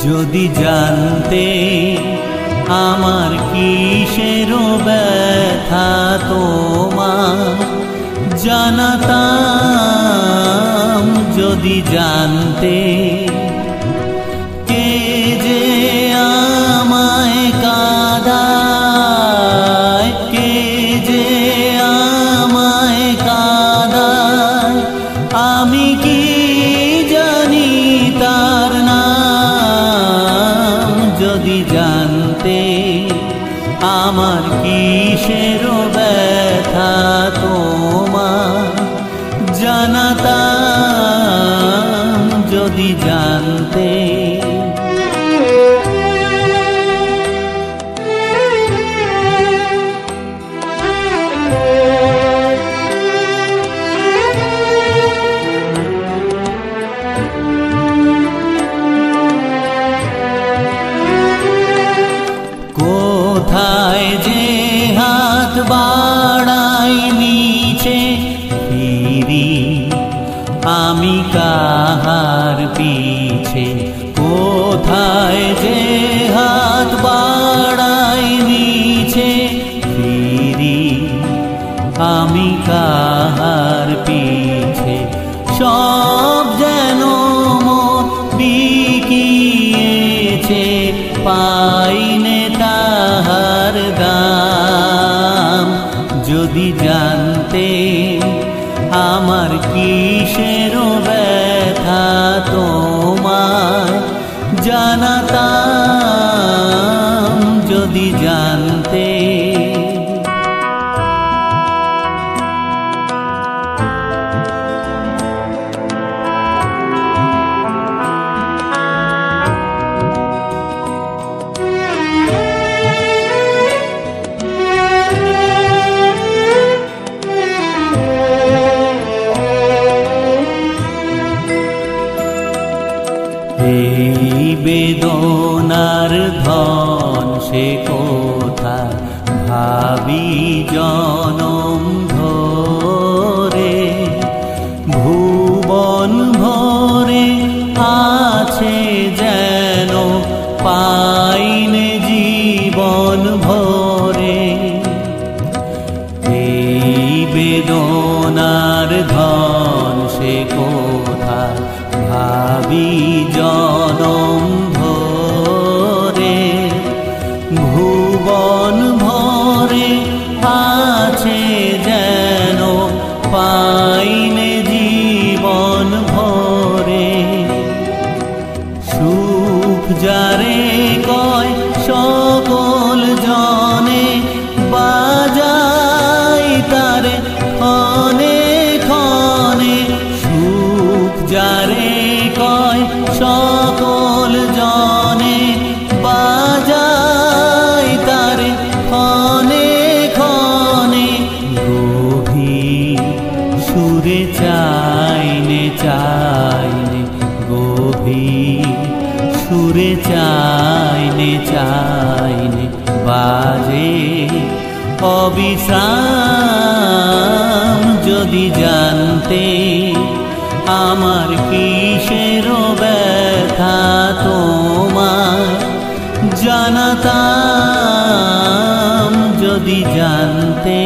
যদি জানতে আমার কিসের ব্যথা তোমার জানাতাম, যদি জানতে কে যে আমায় কাঁদায়, কে যে আমায় কাঁদায়, আমি কি জানি তার নাম। যদি জানতে আমার কিসের ব্যথা তোমার জানাতাম, যদি জানতে। কোথায় যে হাত বাড়াই নিচে ফিরি আমি কাহার পিছে, কোথায় যে হাত বাড়াই নিচে ফিরি আমি কাহার পিছে। সব যেন মন বিকিয়েছে, পাইনে তাহার দাম। যদি জানতে আমার কিসের ব্যথা তোমায় জানাতাম, যদি জানতে। এই বেদনার ধন সে কোথায় ভাবি জনম ধরে, ভুবন ভরে আছে যেন পাইনে জীবন ভরে। এই বেদনার ধন সে কোথায় ভাবি জনম ভরে, ভুবন ভরে আছে যেন পাইনে জীবন ভরে। সুখ যারে কয় সকল জনে বাজাই তারে ক্ষণে ক্ষণে, সুখ যারে কয় সকল জনে বাজাই তারে ক্ষণে ক্ষণে। গভীর সুরে চাইনে চাইনে, গভীর সুরে চাইনে চাইনে বাজে অবিশ্রাম। যদি জানতে আমার কিসের ব্যথা তোমার জানাতাম, যদি জানতে।